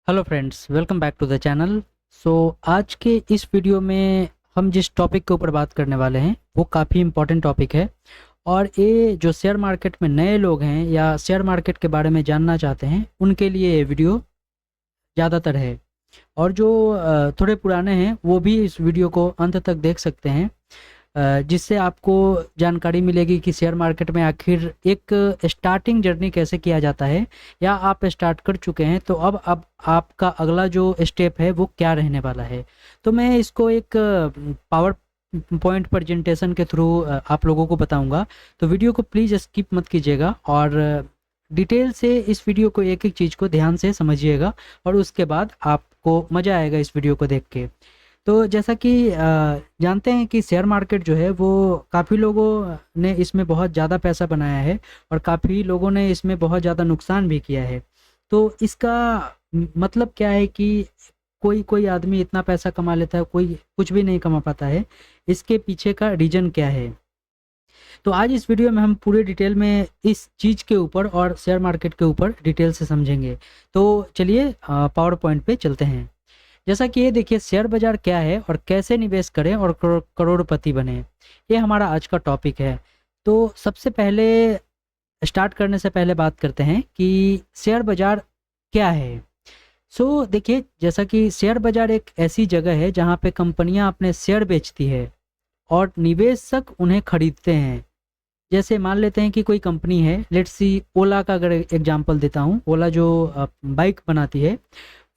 Hello friends, welcome back to the channel. So आज के इस वीडियो में हम जिस टॉपिक के ऊपर बात करने वाले हैं वो काफ़ी इम्पोर्टेंट टॉपिक है। और ये जो शेयर मार्केट में नए लोग हैं या शेयर मार्केट के बारे में जानना चाहते हैं उनके लिए ये वीडियो ज़्यादातर है। और जो थोड़े पुराने हैं वो भी इस वीडियो को अंत तक देख सकते हैं, जिससे आपको जानकारी मिलेगी कि शेयर मार्केट में आखिर एक स्टार्टिंग जर्नी कैसे किया जाता है, या आप स्टार्ट कर चुके हैं तो अब आपका अगला जो स्टेप है वो क्या रहने वाला है। तो मैं इसको एक पावर पॉइंट प्रेजेंटेशन के थ्रू आप लोगों को बताऊंगा। तो वीडियो को प्लीज़ स्किप मत कीजिएगा और डिटेल से इस वीडियो को एक एक चीज़ को ध्यान से समझिएगा, और उसके बाद आपको मज़ा आएगा इस वीडियो को देख के। तो जैसा कि जानते हैं कि शेयर मार्केट जो है वो काफ़ी लोगों ने इसमें बहुत ज़्यादा पैसा बनाया है और काफ़ी लोगों ने इसमें बहुत ज़्यादा नुकसान भी किया है। तो इसका मतलब क्या है कि कोई कोई आदमी इतना पैसा कमा लेता है, कोई कुछ भी नहीं कमा पाता है। इसके पीछे का रीज़न क्या है, तो आज इस वीडियो में हम पूरे डिटेल में इस चीज़ के ऊपर और शेयर मार्केट के ऊपर डिटेल से समझेंगे। तो चलिए पावर पॉइंट पे चलते हैं। जैसा कि ये देखिए, शेयर बाजार क्या है और कैसे निवेश करें और करोड़पति बने, ये हमारा आज का टॉपिक है। तो सबसे पहले स्टार्ट करने से पहले बात करते हैं कि शेयर बाजार क्या है। देखिए, जैसा कि शेयर बाजार एक ऐसी जगह है जहाँ पे कंपनियाँ अपने शेयर बेचती है और निवेशक उन्हें खरीदते हैं। जैसे मान लेते हैं कि कोई कंपनी है, लेट्स सी ओला का अगर एग्जांपल देता हूँ। ओला जो बाइक बनाती है,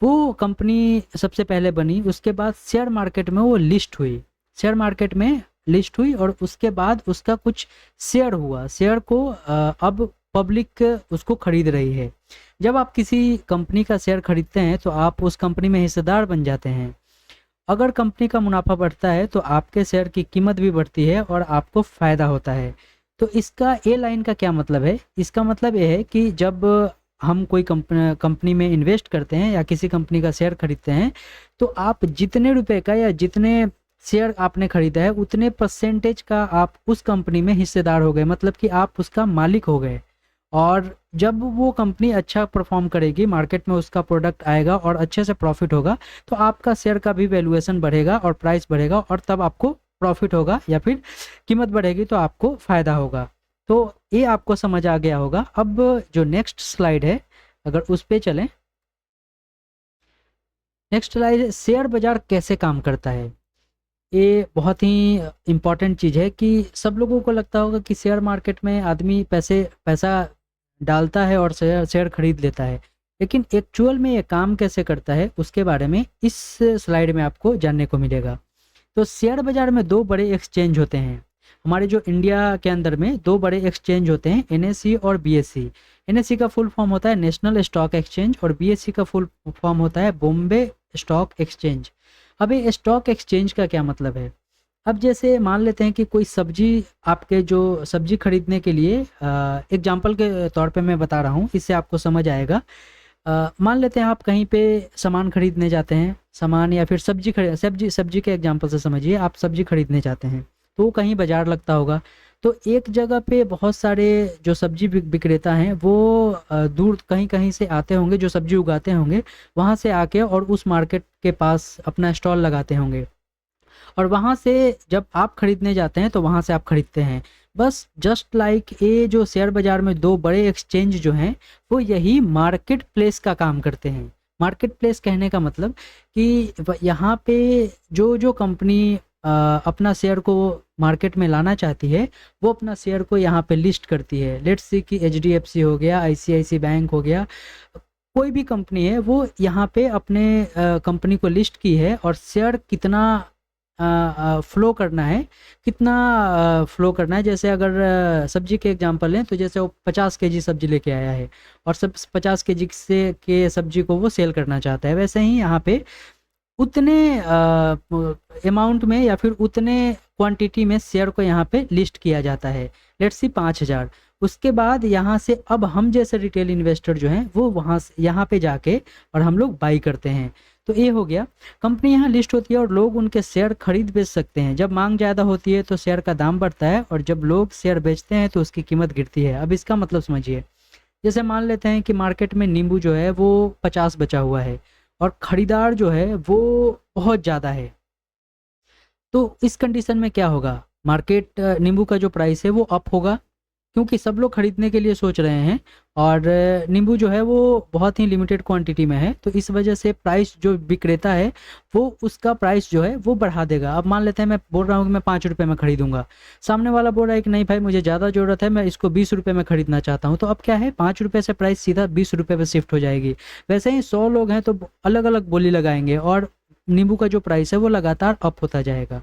वो कंपनी सबसे पहले बनी, उसके बाद शेयर मार्केट में वो लिस्ट हुई, शेयर मार्केट में लिस्ट हुई और उसके बाद उसका कुछ शेयर हुआ। शेयर को अब पब्लिक उसको खरीद रही है। जब आप किसी कंपनी का शेयर खरीदते हैं तो आप उस कंपनी में हिस्सेदार बन जाते हैं। अगर कंपनी का मुनाफा बढ़ता है तो आपके शेयर की कीमत भी बढ़ती है और आपको फ़ायदा होता है। तो इसका ए लाइन का क्या मतलब है? इसका मतलब ये है कि जब हम कोई कंपनी में इन्वेस्ट करते हैं या किसी कंपनी का शेयर खरीदते हैं, तो आप जितने रुपए का या जितने शेयर आपने खरीदा है उतने परसेंटेज का आप उस कंपनी में हिस्सेदार हो गए, मतलब कि आप उसका मालिक हो गए। और जब वो कंपनी अच्छा परफॉर्म करेगी, मार्केट में उसका प्रोडक्ट आएगा और अच्छे से प्रॉफिट होगा, तो आपका शेयर का भी वैल्यूएशन बढ़ेगा और प्राइस बढ़ेगा, और तब आपको प्रॉफिट होगा या फिर कीमत बढ़ेगी तो आपको फ़ायदा होगा। तो ये आपको समझ आ गया होगा। अब जो नेक्स्ट स्लाइड है, अगर उस पे चलें, नेक्स्ट स्लाइड, शेयर बाजार कैसे काम करता है। ये बहुत ही इम्पॉर्टेंट चीज़ है कि सब लोगों को लगता होगा कि शेयर मार्केट में आदमी पैसा डालता है और शेयर शेयर खरीद लेता है, लेकिन एक्चुअल में ये काम कैसे करता है उसके बारे में इस स्लाइड में आपको जानने को मिलेगा। तो शेयर बाजार में दो बड़े एक्सचेंज होते हैं। हमारे जो इंडिया के अंदर में दो बड़े एक्सचेंज होते हैं, एनएसई और बीएसई। एनएसई का फुल फॉर्म होता है नेशनल स्टॉक एक्सचेंज और बीएसई का फुल फॉर्म होता है बॉम्बे स्टॉक एक्सचेंज। अब ये स्टॉक एक्सचेंज का क्या मतलब है? अब जैसे मान लेते हैं कि कोई सब्जी, आपके जो सब्जी खरीदने के लिए, एग्जाम्पल के तौर पे मैं बता रहा हूँ, इससे आपको समझ आएगा। मान लेते हैं आप कहीं पे सामान खरीदने जाते हैं, सामान या फिर सब्जी के एग्जांपल से समझिए, आप सब्जी खरीदने जाते हैं तो कहीं बाजार लगता होगा। तो एक जगह पे बहुत सारे जो सब्जी विक्रेता हैं वो दूर कहीं कहीं से आते होंगे, जो सब्जी उगाते होंगे वहाँ से आके और उस मार्केट के पास अपना स्टॉल लगाते होंगे, और वहाँ से जब आप खरीदने जाते हैं तो वहाँ से आप खरीदते हैं। बस जस्ट लाइक ये जो शेयर बाजार में दो बड़े एक्सचेंज जो हैं वो यही मार्केट प्लेस का काम करते हैं। मार्केट प्लेस कहने का मतलब कि यहाँ पे जो जो कंपनी अपना शेयर को मार्केट में लाना चाहती है वो अपना शेयर को यहाँ पे लिस्ट करती है। लेट्स सी कि एचडीएफसी हो गया, आईसीआईसी बैंक हो गया, कोई भी कंपनी है वो यहाँ पे अपने कंपनी को लिस्ट की है, और शेयर कितना फ्लो करना है, कितना फ्लो करना है। जैसे अगर सब्जी के एग्जांपल लें तो जैसे वो 50 केजी सब्जी लेके आया है और सब 50 केजी से के सब्जी को वो सेल करना चाहता है, वैसे ही यहाँ पे उतने अमाउंट में या फिर उतने क्वांटिटी में शेयर को यहाँ पे लिस्ट किया जाता है। Let's see 5000। उसके बाद यहाँ से अब हम जैसे रिटेल इन्वेस्टर जो हैं वो वहाँ से यहाँ पे जाके और हम लोग बाई करते हैं। तो ये हो गया, कंपनी यहाँ लिस्ट होती है और लोग उनके शेयर खरीद बेच सकते हैं। जब मांग ज़्यादा होती है तो शेयर का दाम बढ़ता है, और जब लोग शेयर बेचते हैं तो उसकी कीमत गिरती है। अब इसका मतलब समझिए, जैसे मान लेते हैं कि मार्केट में नींबू जो है वो 50 बचा हुआ है, और ख़रीदार जो है वो बहुत ज़्यादा है। तो इस कंडीशन में क्या होगा, मार्केट नींबू का जो प्राइस है वो अप होगा, क्योंकि सब लोग खरीदने के लिए सोच रहे हैं और नींबू जो है वो बहुत ही लिमिटेड क्वांटिटी में है, तो इस वजह से प्राइस जो विक्रेता है वो उसका प्राइस जो है वो बढ़ा देगा। अब मान लेते हैं मैं बोल रहा हूँ कि मैं 5 रुपये में खरीदूंगा, सामने वाला बोल रहा है कि नहीं भाई मुझे ज़्यादा ज़रूरत है, मैं इसको 20 रुपये में खरीदना चाहता हूँ, तो अब क्या है 5 रुपये से प्राइस सीधा 20 रुपये पर शिफ्ट हो जाएगी। वैसे ही 100 लोग हैं तो अलग अलग बोली लगाएंगे और नींबू का जो प्राइस है वो लगातार अप होता जाएगा।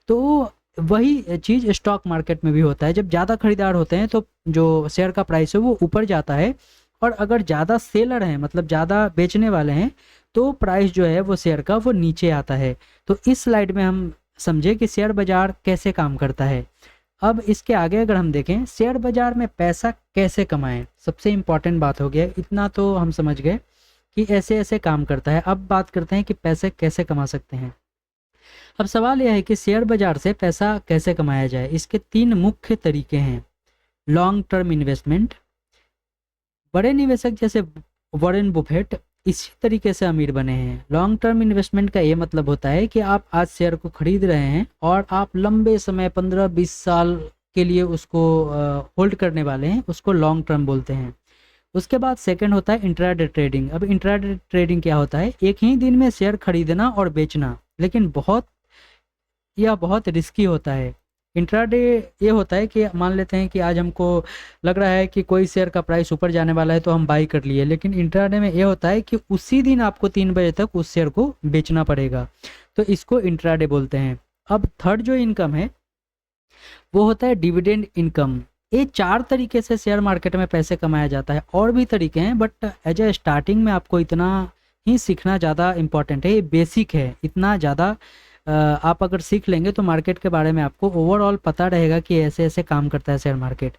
तो वही चीज़ स्टॉक मार्केट में भी होता है, जब ज़्यादा खरीदार होते हैं तो जो शेयर का प्राइस है वो ऊपर जाता है, और अगर ज़्यादा सेलर हैं मतलब ज़्यादा बेचने वाले हैं तो प्राइस जो है वो शेयर का वो नीचे आता है। तो इस स्लाइड में हम समझे कि शेयर बाजार कैसे काम करता है। अब इसके आगे अगर हम देखें शेयर बाजार में पैसा कैसे कमाएं, सबसे इम्पॉर्टेंट बात हो गया, इतना तो हम समझ गए कि ऐसे ऐसे काम करता है। अब बात करते हैं कि पैसे कैसे कमा सकते हैं। अब सवाल यह है कि शेयर बाजार से पैसा कैसे कमाया जाए। इसके 3 मुख्य तरीके हैं। लॉन्ग टर्म इन्वेस्टमेंट, बड़े निवेशक जैसे वॉरेन बुफेट इसी तरीके से अमीर बने हैं। लॉन्ग टर्म इन्वेस्टमेंट का ये मतलब होता है कि आप आज शेयर को खरीद रहे हैं और आप लंबे समय 15-20 साल के लिए उसको होल्ड करने वाले हैं, उसको लॉन्ग टर्म बोलते हैं। उसके बाद सेकंड होता है इंट्राडे ट्रेडिंग। अब इंट्राडे ट्रेडिंग क्या होता है, एक ही दिन में शेयर खरीदना और बेचना, लेकिन यह बहुत रिस्की होता है। इंट्राडे ये होता है कि मान लेते हैं कि आज हमको लग रहा है कि कोई शेयर का प्राइस ऊपर जाने वाला है तो हम बाई कर लिए, लेकिन इंट्राडे में ये होता है कि उसी दिन आपको 3 बजे तक उस शेयर को बेचना पड़ेगा, तो इसको इंट्राडे बोलते हैं। अब थर्ड जो इनकम है वो होता है डिविडेंड इनकम। ये 4 तरीके से शेयर मार्केट में पैसे कमाया जाता है, और भी तरीके हैं बट एज ए स्टार्टिंग में आपको इतना ही सीखना ज़्यादा इम्पॉर्टेंट है, ये बेसिक है। इतना ज़्यादा आप अगर सीख लेंगे तो मार्केट के बारे में आपको ओवरऑल पता रहेगा कि ऐसे ऐसे काम करता है शेयर मार्केट।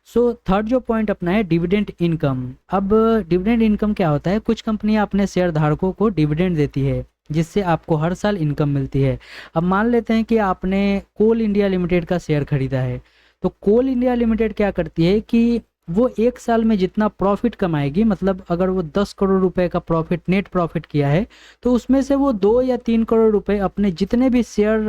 सो थर्ड जो पॉइंट अपना है डिविडेंड इनकम। अब डिविडेंड इनकम क्या होता है, कुछ कंपनियां अपने शेयर धारकों को डिविडेंड देती है जिससे आपको हर साल इनकम मिलती है। अब मान लेते हैं कि आपने कोल इंडिया लिमिटेड का शेयर खरीदा है, तो कोल इंडिया लिमिटेड क्या करती है कि वो 1 साल में जितना प्रॉफिट कमाएगी, मतलब अगर वो 10 करोड़ रुपए का प्रॉफिट नेट प्रॉफिट किया है तो उसमें से वो 2 या 3 करोड़ रुपए अपने जितने भी शेयर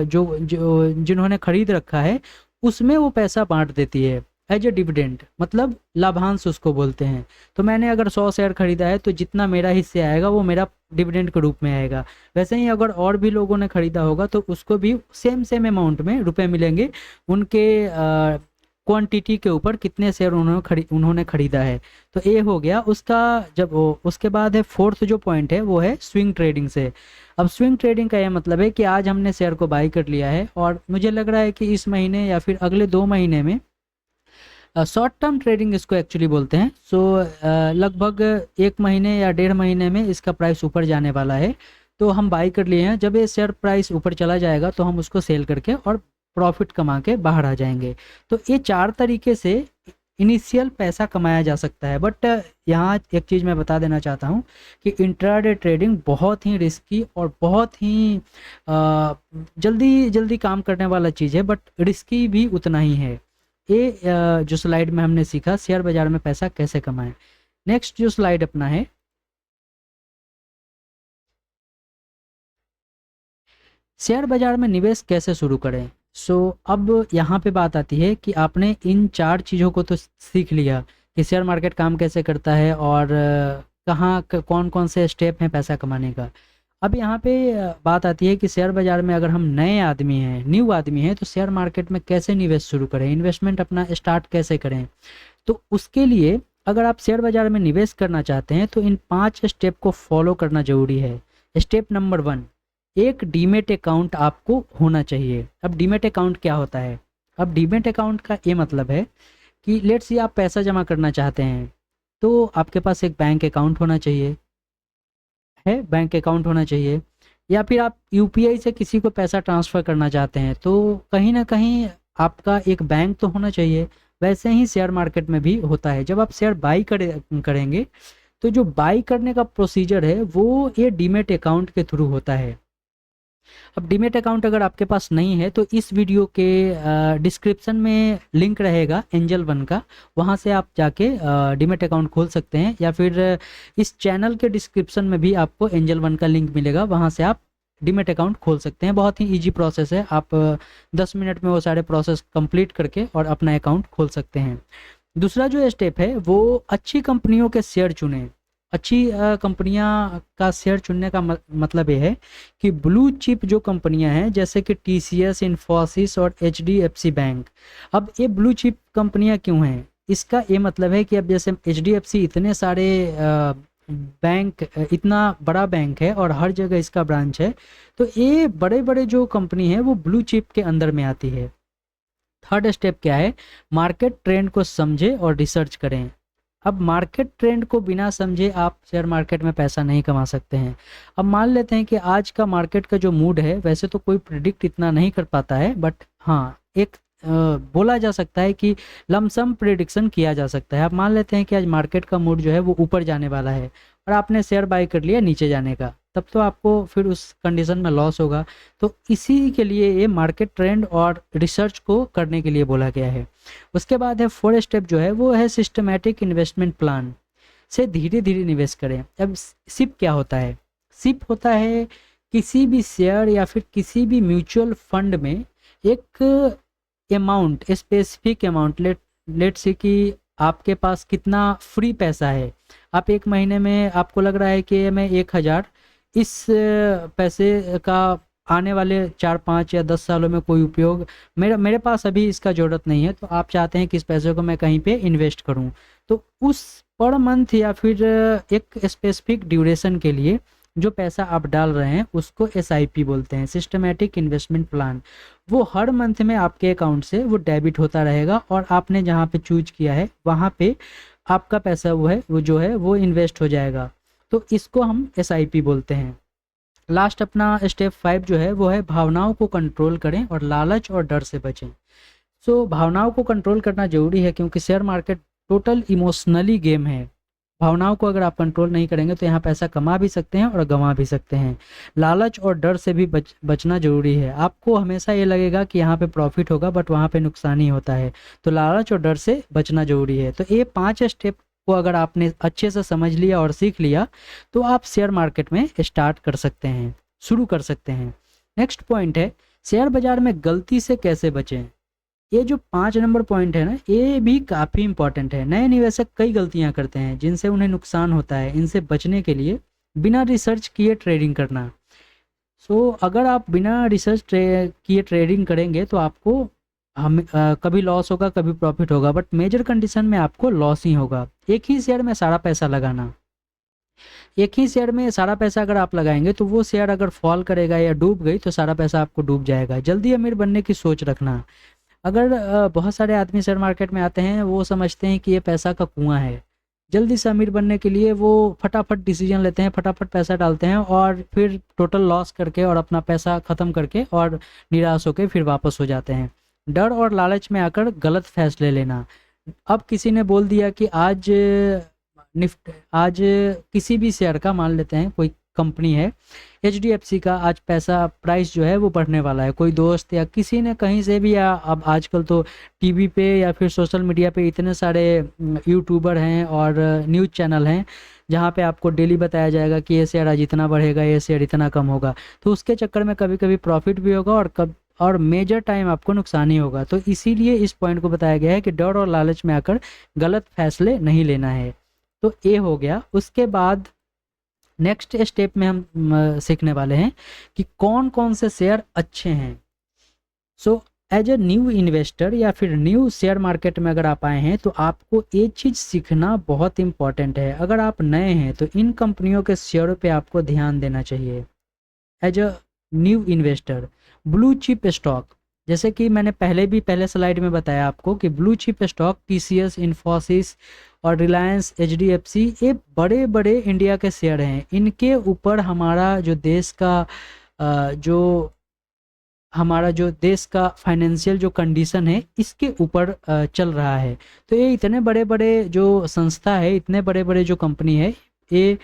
जो जिन्होंने खरीद रखा है उसमें वो पैसा बांट देती है एज ए डिविडेंड, मतलब लाभांश उसको बोलते हैं। तो मैंने अगर 100 शेयर खरीदा है तो जितना मेरा हिस्से आएगा वो मेरा डिविडेंड के रूप में आएगा। वैसे ही अगर और भी लोगों ने खरीदा होगा तो उसको भी सेम अमाउंट में रुपए मिलेंगे, उनके क्वांटिटी के ऊपर कितने शेयर उन्होंने खरीदा है। तो ये हो गया उसका। जब उसके बाद है फोर्थ जो पॉइंट है वो है स्विंग ट्रेडिंग से। अब स्विंग ट्रेडिंग का यह मतलब है कि आज हमने शेयर को बाई कर लिया है और मुझे लग रहा है कि इस महीने या फिर अगले 2 महीने में, शॉर्ट टर्म ट्रेडिंग इसको एक्चुअली बोलते हैं। सो लगभग 1 महीने या 1.5 महीने में इसका प्राइस ऊपर जाने वाला है, तो हम बाई कर लिए हैं। जब ये शेयर प्राइस ऊपर चला जाएगा तो हम उसको सेल करके और प्रॉफिट कमा के बाहर आ जाएंगे। तो ये 4 तरीके से इनिशियल पैसा कमाया जा सकता है। बट यहाँ एक चीज़ मैं बता देना चाहता हूँ कि इंट्राडे ट्रेडिंग बहुत ही रिस्की और बहुत ही जल्दी जल्दी काम करने वाला चीज़ है, बट रिस्की भी उतना ही है। ये जो स्लाइड में हमने सीखा शेयर बाजार में पैसा कैसे कमाएं। नेक्स्ट जो स्लाइड अपना है, शेयर बाजार में निवेश कैसे शुरू करें। अब यहाँ पे बात आती है कि आपने इन 4 चीज़ों को तो सीख लिया कि शेयर मार्केट काम कैसे करता है और कहाँ कौन कौन से स्टेप हैं पैसा कमाने का। अब यहाँ पे बात आती है कि शेयर बाजार में अगर हम नए आदमी हैं, न्यू आदमी हैं, तो शेयर मार्केट में कैसे निवेश शुरू करें, इन्वेस्टमेंट अपना स्टार्ट कैसे करें। तो उसके लिए अगर आप शेयर बाजार में निवेश करना चाहते हैं तो इन 5 स्टेप को फॉलो करना जरूरी है। स्टेप नंबर 1, एक डीमेट अकाउंट आपको होना चाहिए। अब डीमेट अकाउंट क्या होता है, अब डीमेट अकाउंट का ये मतलब है कि लेट्स से आप पैसा जमा करना चाहते हैं तो आपके पास एक बैंक अकाउंट होना चाहिए, है बैंक अकाउंट होना चाहिए। या फिर आप यूपीआई से किसी को पैसा ट्रांसफ़र करना चाहते हैं तो कहीं ना कहीं आपका एक बैंक तो होना चाहिए। वैसे ही शेयर मार्केट में भी होता है, जब आप शेयर बाई करेंगे तो जो बाई करने का प्रोसीजर है वो ये डीमेट अकाउंट के थ्रू होता है। अब डीमेट अकाउंट अगर आपके पास नहीं है तो इस वीडियो के डिस्क्रिप्शन में लिंक रहेगा एंजल वन का, वहाँ से आप जाके डीमेट अकाउंट खोल सकते हैं, या फिर इस चैनल के डिस्क्रिप्शन में भी आपको एंजल वन का लिंक मिलेगा, वहाँ से आप डीमेट अकाउंट खोल सकते हैं। बहुत ही इजी प्रोसेस है, आप 10 मिनट में वो सारे प्रोसेस कंप्लीट करके और अपना अकाउंट खोल सकते हैं। दूसरा जो स्टेप है वो अच्छी कंपनियों के शेयर चुनें। अच्छी कंपनियां का शेयर चुनने का मतलब ये है कि ब्लू चिप जो कंपनियां हैं जैसे कि टीसीएस, इन्फोसिस और एचडीएफसी बैंक। अब ये ब्लू चिप कंपनियां क्यों हैं, इसका ये मतलब है कि अब जैसे एचडीएफसी इतने सारे बैंक, इतना बड़ा बैंक है और हर जगह इसका ब्रांच है, तो ये बड़े बड़े जो कंपनी है वो ब्लू चिप के अंदर में आती है। थर्ड स्टेप क्या है, मार्केट ट्रेंड को समझे और रिसर्च करें। अब मार्केट ट्रेंड को बिना समझे आप शेयर मार्केट में पैसा नहीं कमा सकते हैं। अब मान लेते हैं कि आज का मार्केट का जो मूड है, वैसे तो कोई प्रिडिक्ट इतना नहीं कर पाता है, बट हाँ एक बोला जा सकता है कि लमसम प्रिडिक्शन किया जा सकता है। अब मान लेते हैं कि आज मार्केट का मूड जो है वो ऊपर जाने वाला है और आपने शेयर बाय कर लिया नीचे जाने का, तब तो आपको फिर उस कंडीशन में लॉस होगा। तो इसी के लिए ये मार्केट ट्रेंड और रिसर्च को करने के लिए बोला गया है। उसके बाद है फोर्थ स्टेप जो है वो है सिस्टमैटिक इन्वेस्टमेंट प्लान से धीरे धीरे निवेश करें। अब सिप क्या होता है, सिप होता है किसी भी शेयर या फिर किसी भी म्यूचुअल फंड में एक अमाउंट, स्पेसिफिक अमाउंट, लेट से कि आपके पास कितना फ्री पैसा है। आप एक महीने में आपको लग रहा है कि मैं 1000 इस पैसे का आने वाले 4, 5 या 10 सालों में कोई उपयोग, मेरे पास अभी इसका ज़रूरत नहीं है, तो आप चाहते हैं कि इस पैसे को मैं कहीं पे इन्वेस्ट करूं, तो उस पर मंथ या फिर एक स्पेसिफिक ड्यूरेशन के लिए जो पैसा आप डाल रहे हैं उसको एसआईपी बोलते हैं, सिस्टमैटिक इन्वेस्टमेंट प्लान। वो हर मंथ में आपके अकाउंट से वो डेबिट होता रहेगा और आपने जहाँ पे चूज किया है वहाँ पे आपका पैसा वो जो है वो इन्वेस्ट हो जाएगा, तो इसको हम एसआईपी बोलते हैं। लास्ट अपना स्टेप 5 जो है वो है भावनाओं को कंट्रोल करें और लालच और डर से बचें। सो भावनाओं को कंट्रोल करना जरूरी है क्योंकि share market total emotionally game है। भावनाओं को अगर आप कंट्रोल नहीं करेंगे तो यहाँ पैसा कमा भी सकते हैं और गंवा भी सकते हैं। लालच और डर से भी बचना जरूरी है। आपको हमेशा ये लगेगा कि यहाँ पे प्रॉफिट होगा बट वहाँ पे नुकसान ही होता है, तो लालच और डर से बचना जरूरी है। तो ये 5 स्टेप को अगर आपने अच्छे से समझ लिया और सीख लिया तो आप शेयर मार्केट में स्टार्ट कर सकते हैं, शुरू कर सकते हैं। नेक्स्ट पॉइंट है शेयर बाजार में गलती से कैसे बचें। ये जो 5 नंबर पॉइंट है ना, ये भी काफ़ी इंपॉर्टेंट है। नए निवेशक कई गलतियां करते हैं जिनसे उन्हें नुकसान होता है। इनसे बचने के लिए बिना रिसर्च किए ट्रेडिंग करना। अगर आप बिना रिसर्च किए ट्रेडिंग करेंगे तो आपको कभी लॉस होगा कभी प्रॉफिट होगा, बट मेजर कंडीशन में आपको लॉस ही होगा। एक ही शेयर में सारा पैसा लगाना, एक ही शेयर में सारा पैसा अगर आप लगाएंगे तो वो शेयर अगर फॉल करेगा या डूब गई तो सारा पैसा आपको डूब जाएगा। जल्दी अमीर बनने की सोच रखना। अगर बहुत सारे आदमी शेयर मार्केट में आते हैं, वो समझते हैं कि ये पैसा का कुआं है। जल्दी से अमीर बनने के लिए वो फटाफट डिसीजन लेते हैं, फटाफट पैसा डालते हैं और फिर टोटल लॉस करके और अपना पैसा ख़त्म करके और निराश होकर फिर वापस हो जाते हैं। डर और लालच में आकर गलत फैसले लेना। अब किसी ने बोल दिया कि आज किसी भी शेयर का, मान लेते हैं कोई कंपनी है एचडीएफसी का, आज पैसा प्राइस जो है वो बढ़ने वाला है। कोई दोस्त या किसी ने कहीं से भी, या अब आजकल तो टीवी पे या फिर सोशल मीडिया पे इतने सारे यूट्यूबर हैं और न्यूज़ चैनल हैं जहाँ पे आपको डेली बताया जाएगा कि ये शेयर आज इतना बढ़ेगा, ये शेयर इतना कम होगा। तो उसके चक्कर में कभी कभी प्रॉफिट भी होगा और मेजर टाइम आपको नुकसान ही होगा। तो इसीलिए इस पॉइंट को बताया गया है कि डर और लालच में आकर गलत फैसले नहीं लेना है। तो ये हो गया। उसके बाद नेक्स्ट स्टेप में हम सीखने वाले हैं कि कौन कौन से शेयर अच्छे हैं। एज ए न्यू इन्वेस्टर या फिर न्यू शेयर मार्केट में अगर आप आए हैं तो आपको ये चीज़ सीखना बहुत इंपॉर्टेंट है। अगर आप नए हैं तो इन कंपनियों के शेयरों पे आपको ध्यान देना चाहिए। As a new investor, blue chip stock, जैसे कि मैंने पहले स्लाइड में बताया आपको कि blue chip stock TCS, Infosys और रिलायंस, एचडीएफसी, ये बड़े बड़े इंडिया के शेयर हैं। इनके ऊपर हमारा जो देश का फाइनेंशियल जो कंडीशन है इसके ऊपर चल रहा है। तो ये इतने बड़े बड़े जो संस्था है, इतने बड़े बड़े जो कंपनी है, ये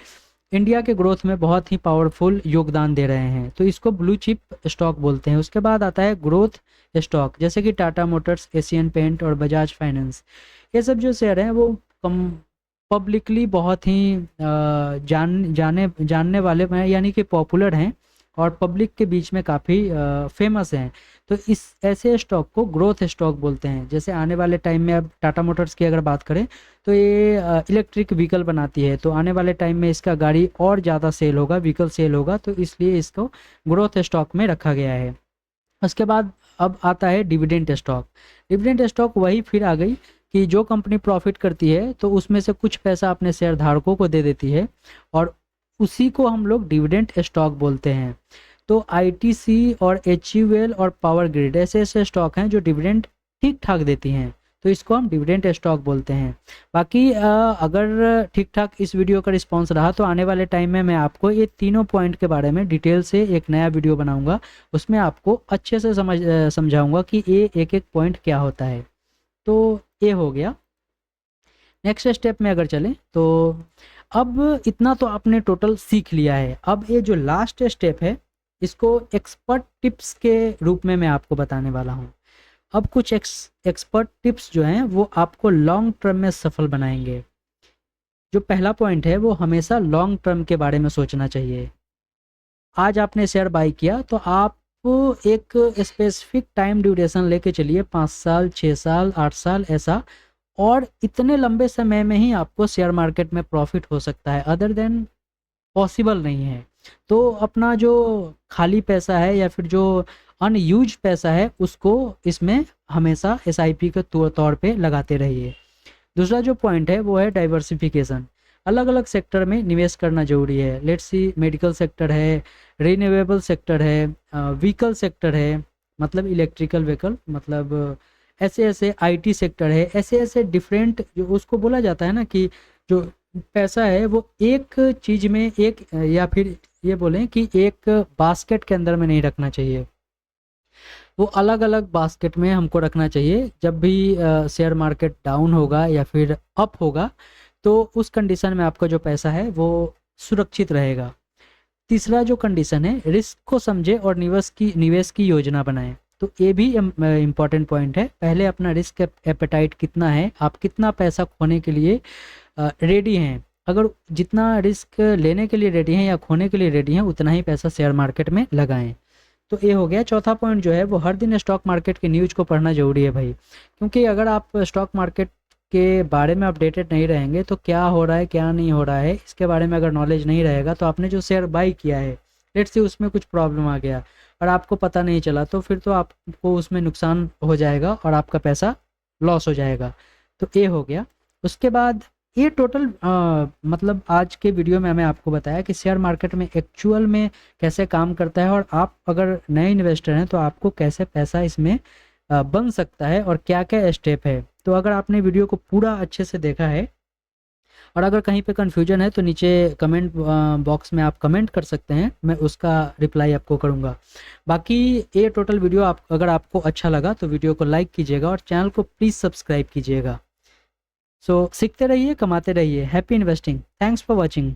इंडिया के ग्रोथ में बहुत ही पावरफुल योगदान दे रहे हैं, तो इसको ब्लू चिप स्टॉक बोलते हैं। उसके बाद आता है ग्रोथ स्टॉक, जैसे कि टाटा मोटर्स, एशियन पेंट और बजाज फाइनेंस। ये सब जो शेयर हैं वो कम पब्लिकली बहुत ही जानने वाले हैं, यानी कि पॉपुलर हैं और पब्लिक के बीच में काफ़ी फेमस हैं। तो इस ऐसे स्टॉक को ग्रोथ स्टॉक बोलते हैं। जैसे आने वाले टाइम में, अब टाटा मोटर्स की अगर बात करें तो ये इलेक्ट्रिक व्हीकल बनाती है, तो आने वाले टाइम में इसका गाड़ी और ज़्यादा सेल होगा, व्हीकल सेल होगा, तो इसलिए इसको ग्रोथ स्टॉक में रखा गया है। उसके बाद अब आता है डिविडेंड स्टॉक। डिविडेंड स्टॉक वही फिर आ गई कि जो कंपनी प्रॉफिट करती है तो उसमें से कुछ पैसा अपने शेयर धारकों को दे देती है, और उसी को हम लोग डिविडेंड स्टॉक बोलते हैं। तो आईटीसी और एचयूएल और पावर ग्रिड ऐसे ऐसे स्टॉक हैं जो डिविडेंड ठीक ठाक देती हैं, तो इसको हम डिविडेंड स्टॉक बोलते हैं। बाकी अगर ठीक ठाक इस वीडियो का रिस्पांस रहा तो आने वाले टाइम में मैं आपको ये तीनों पॉइंट के बारे में डिटेल से एक नया वीडियो बनाऊंगा, उसमें आपको अच्छे से समझाऊंगा कि ये एक एक पॉइंट क्या होता है। तो ये हो गया। नेक्स्ट स्टेप में अगर चलें तो अब इतना तो आपने टोटल सीख लिया है। अब ये जो लास्ट स्टेप है इसको एक्सपर्ट टिप्स के रूप में मैं आपको बताने वाला हूँ। अब कुछ एक्सपर्ट टिप्स जो हैं वो आपको लॉन्ग टर्म में सफल बनाएंगे। जो पहला पॉइंट है वो हमेशा लॉन्ग टर्म के बारे में सोचना चाहिए। आज आपने शेयर बाई किया तो आप एक स्पेसिफिक टाइम ड्यूरेशन लेके चलिए, 5 साल, 6 साल, 8 साल ऐसा, और इतने लंबे समय में ही आपको शेयर मार्केट में प्रॉफिट हो सकता है, अदर देन पॉसिबल नहीं है। तो अपना जो खाली पैसा है या फिर जो अनयूज पैसा है उसको इसमें हमेशा एसआईपी के तौर पे लगाते रहिए। दूसरा जो पॉइंट है वो है डाइवर्सिफिकेशन। अलग अलग सेक्टर में निवेश करना जरूरी है। लेट्स सी, मेडिकल सेक्टर है, रिन्यूएबल सेक्टर है, व्हीकल सेक्टर है, मतलब इलेक्ट्रिकल व्हीकल, मतलब ऐसे ऐसे आईटी सेक्टर है, ऐसे ऐसे डिफरेंट, जो उसको बोला जाता है ना कि जो पैसा है वो एक चीज़ में, एक या फिर ये बोलें कि एक बास्केट के अंदर में नहीं रखना चाहिए, वो अलग अलग बास्केट में हमको रखना चाहिए। जब भी शेयर मार्केट डाउन होगा या फिर अप होगा तो उस कंडीशन में आपका जो पैसा है वो सुरक्षित रहेगा। तीसरा जो कंडीशन है, रिस्क को समझे और निवेश की योजना बनाएं। तो ये भी इम्पॉर्टेंट पॉइंट है। पहले अपना रिस्क एपेटाइट कितना है, आप कितना पैसा खोने के लिए रेडी हैं। अगर जितना रिस्क लेने के लिए रेडी हैं या खोने के लिए रेडी हैं उतना ही पैसा शेयर मार्केट में लगाएं। तो ये हो गया। चौथा पॉइंट जो है वो हर दिन स्टॉक मार्केट के न्यूज़ को पढ़ना जरूरी है भाई, क्योंकि अगर आप स्टॉक मार्केट के बारे में अपडेटेड नहीं रहेंगे तो क्या हो रहा है क्या नहीं हो रहा है इसके बारे में अगर नॉलेज नहीं रहेगा तो आपने जो शेयर बाई किया है, लेट्स से उसमें कुछ प्रॉब्लम आ गया और आपको पता नहीं चला, तो फिर तो आपको उसमें नुकसान हो जाएगा और आपका पैसा लॉस हो जाएगा। तो ये हो गया। उसके बाद ये टोटल मतलब आज के वीडियो में मैं आपको बताया कि शेयर मार्केट में एक्चुअल में कैसे काम करता है, और आप अगर नए इन्वेस्टर हैं तो आपको कैसे पैसा इसमें बन सकता है और क्या क्या स्टेप है। तो अगर आपने वीडियो को पूरा अच्छे से देखा है और अगर कहीं पे कन्फ्यूजन है तो नीचे कमेंट बॉक्स में आप कमेंट कर सकते हैं, मैं उसका रिप्लाई आपको करूँगा। बाकी ये टोटल वीडियो अगर आपको अच्छा लगा तो वीडियो को लाइक कीजिएगा और चैनल को प्लीज़ सब्सक्राइब कीजिएगा। सो सीखते रहिए, कमाते रहिए। Happy investing. Thanks for watching.